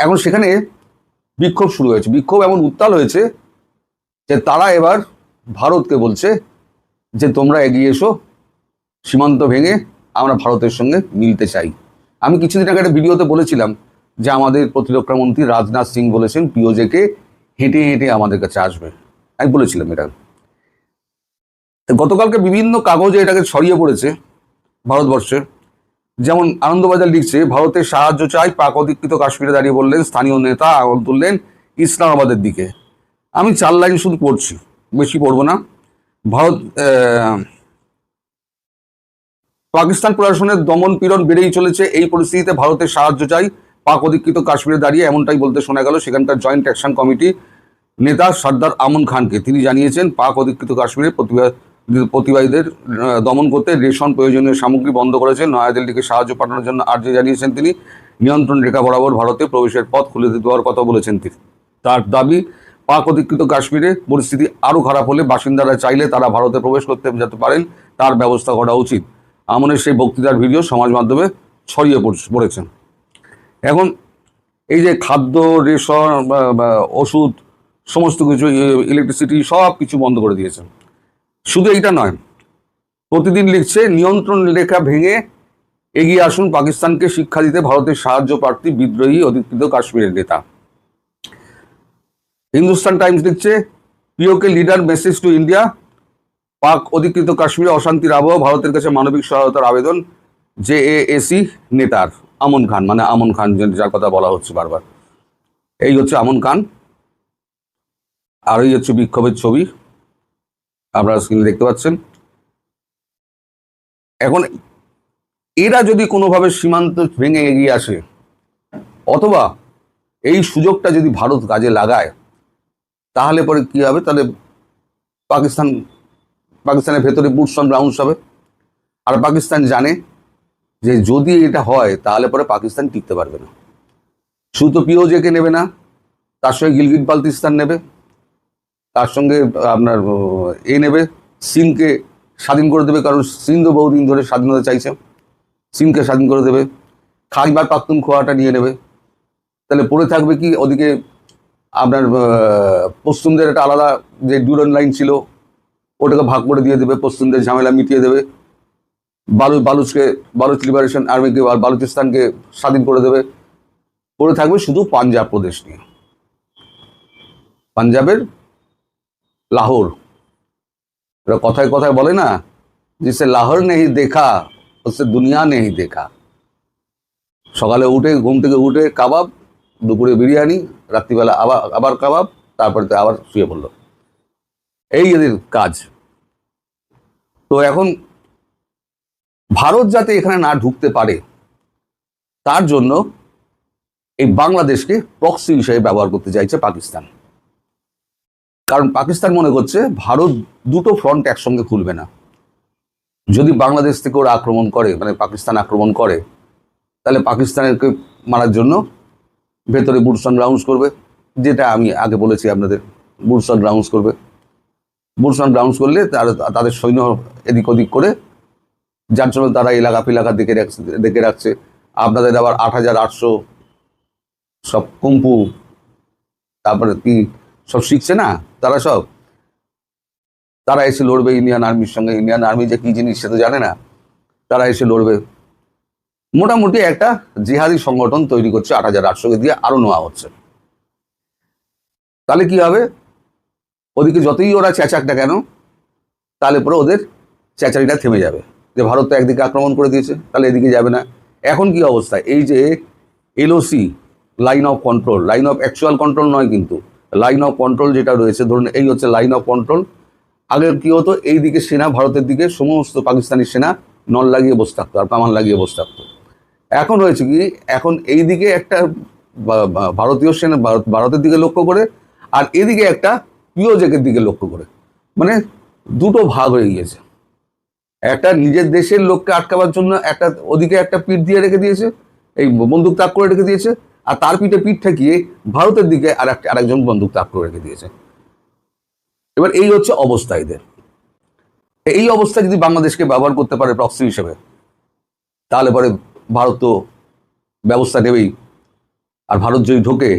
এখন সেখানে বিক্ষোভ শুরু হয়েছে, বিক্ষোভ এমন উত্তাল হয়েছে যে তারা এবার ভারতকে বলছে যে তোমরা এগিয়ে এসো, সীমান্ত ভেঙে আমরা ভারতের সঙ্গে মিলতে চাই। আমি কিছুদিন আগে একটা ভিডিওতে বলেছিলাম যে আমাদের প্রতিরক্ষা মন্ত্রী রাজনাথ সিং বলেছেন পিওজেকে হেঁটে হেঁটে আমাদের কাছে আসবে, আমি বলেছিলাম এটা। গতকালকে বিভিন্ন কাগজে এটাকে ছড়িয়ে পড়েছে ভারতবর্ষের, যেমন আনন্দবাজার লিখছে ভারতের সাহায্য চাই, পাক অধিকৃত কাশ্মীরে দাঁড়িয়ে বললেন স্থানীয় নেতা, আঙুল তুললেন ইসলামাবাদের দিকে। আমি 4 লাইন শুধু পড়ছি, বেশি পড়বো না। ভারত পাকিস্তান প্রশাসনের দমন পীড়ন বেড়েই চলেছে, এই পরিস্থিতিতে ভারতের সাহায্য চাই, পাক অধিকৃত কাশ্মীরে দাঁড়িয়ে এমনটাই বলতে শোনা গেল সেখানকার জয়েন্ট অ্যাকশন কমিটি নেতা সর্দার আমন খানকে। তিনি জানিয়েছেন পাক অধিকৃত কাশ্মীরে প্রতিবাদীদের দমন করতে রেশন প্রয়োজনীয় সামগ্রী বন্ধ করেছেন। নয়াদিল্লিকে সাহায্য পাঠানোর জন্য আর্জি জানিয়েছেন তিনি। নিয়ন্ত্রণ রেখা বরাবর ভারতে প্রবেশের পথ খুলে দেওয়ার কথা বলেছেন তিনি। তার দাবি পাক অধিকৃত কাশ্মীরে পরিস্থিতি আরও খারাপ হলে বাসিন্দারা চাইলে তারা ভারতে প্রবেশ করতে যেতে পারেন, তার ব্যবস্থা করা উচিত। আমনের সেই বক্তৃতার ভিডিও সমাজ মাধ্যমে ছড়িয়ে পড়েছেন। এখন এই যে খাদ্য, রেশন, ওষুধ, সমস্ত কিছু, ইলেকট্রিসিটি সব কিছু বন্ধ করে দিয়েছেন। শুধু এইটা নয়, প্রতিদিন লিখছে নিয়ন্ত্রণ রেখা ভেঙে এগিয়ে আসুন, পাকিস্তানকে শিক্ষা দিতে ভারতের সাহায্য প্রার্থী বিদ্রোহী অধিকৃত কাশ্মীরের নেতা। হিন্দুস্তান টাইমস লিখছে পিওকে লিডার মেসেজ টু ইন্ডিয়া, পাক অধিকৃত কাশ্মীরে অশান্তির আবহ, ভারতের কাছে মানবিক সহায়তার আবেদন জেএসি নেতার। আমন খান, মানে আমন খান যার কথা বলা হচ্ছে বারবার, এই হচ্ছে আমন খান। আর এই হচ্ছে বিক্ষোভের ছবি আপনারা স্ক্রিনে দেখতে পাচ্ছেন। এখন এরা যদি কোনোভাবে সীমান্ত ভেঙে এগিয়ে আসে, অথবা এই সুযোগটা যদি ভারত কাজে লাগায়, তাহলে পরে কি হবে? তাহলে পাকিস্তানের ভেতরে বুটস অন গ্রাউন্ডস হবে। আর পাকিস্তান জানে যে যদি এটা হয় তাহলে পরে পাকিস্তান টিকতে পারবে না। শুধু তো পিওজেকে নেবে না, তার সঙ্গে গিলগিট বালতিস্তান নেবে, তার সঙ্গে আপনার নেবে, সিনকে স্বাধীন করে দেবে, কারণ সিন তো বহুদিন ধরে স্বাধীনতা চাইছে, সিনকে স্বাধীন করে দেবে, খাইবার পাখতুনখোয়াটা নিয়ে নেবে। তাহলে পড়ে থাকবে কি? ওদিকে আপনার পশ্চিমদের একটা আলাদা যে ডিউরান্ড লাইন ছিল ওটাকে ভাগ করে দিয়ে দেবে, পশ্চিমদের ঝামেলা মিটিয়ে দেবে, বালুচ লিবারেশন আর্মিকে, বালুচিস্তানকে স্বাধীন করে দেবে। পড়ে থাকবে শুধু পাঞ্জাব প্রদেশ নিয়ে, পাঞ্জাবের লাহোর। এরা কথায় কথায় বলে না, जिसे লাহোর নেই দেখা उससे দুনিয়া নেই দেখা। সকালে উঠে ঘুম থেকে উঠে কাবাব, দুপুরে বিরিয়ানি, রাত্রিবেলা আবার কাবাব, তারপরে তো আবার শুয়ে পড়ল, এই এদের কাজ। তো এখন ভারত যাতে এখানে না ঢুকতে পারে তার জন্য এই বাংলাদেশকে প্রক্সি হিসেবে ব্যবহার করতে চাইছে পাকিস্তান। কারণ পাকিস্তান মনে করছে ভারত দুটো ফ্রন্ট একসঙ্গে খুলবে না। যদি বাংলাদেশ থেকে ওরা আক্রমণ করে, মানে পাকিস্তান আক্রমণ করে, তাহলে পাকিস্তানকে মারার জন্য ভেতরে বুটস অন গ্রাউন্ডস করবে, যেটা আমি আগে বলেছি আপনাদের, বুটস অন গ্রাউন্ডস করবে। বুটস অন গ্রাউন্ডস করলে তাদের সৈন্য এদিক ওদিক করে, যার জন্য তারা এলাকা ফিলাকা দেখে রাখছে। আপনাদের আবার 8800 সব কুম্পু, তারপরে কি সব শিখছে না তারা এসে লড়বে ইন্ডিয়ান আর্মির সঙ্গে। ইন্ডিয়ান আর্মি যে কি জিনিস সেটা জানে না, তারা এসে লড়বে। মোটামুটি একটা জিহাদি সংগঠন তৈরি করছে 8800কে দিয়ে, আরো নেওয়া হচ্ছে। তাহলে কি হবে? ওদিকে যতই ওরা চেঁচাক না কেন, তাহলে পরে ওদের চেঁচারিটা থেমে যাবে, যে ভারত তো একদিকে আক্রমণ করে দিয়েছে, তাহলে এদিকে যাবে না। এখন কি অবস্থা? এই যে LOC, line of control, line of actual control নয়, কিন্তু লাইন অফ কন্ট্রোল যেটা রয়েছে, ধরুন এই হচ্ছে লাইন অফ কন্ট্রোল। আগে কি হতো? এই দিকে সেনা, ভারতের দিকে সমস্ত পাকিস্তানি সেনা নল লাগিয়ে বসে থাকতো আর কামান লাগিয়ে বসে থাকতো। এখন হয়েছে কি? এখন এই দিকে একটা ভারতীয় সেনা ভারতের দিকে লক্ষ্য করে, আর এদিকে একটা পিওজেকের দিকে লক্ষ্য করে, মানে দুটো ভাগ হয়ে গিয়েছে। একটা নিজের দেশের লোককে আটকাবার জন্য একটা ওদিকে একটা পিঠ দিয়ে রেখে দিয়েছে, এই বন্দুক তাক করে রেখে দিয়েছে, আর তার পিঠে পিঠ ঠেকিয়ে ভারতের দিকে আরেকজন বন্দুক তাক করে রেখে দিয়েছে। এবার এই হচ্ছে অবস্থা এদের। এই অবস্থা যদি বাংলাদেশকে ব্যবহার করতে পারে প্রক্সি হিসেবে, তাহলে পরে ভারত তো ব্যবস্থা নেবেই। আর ভারত যদি ঢোকে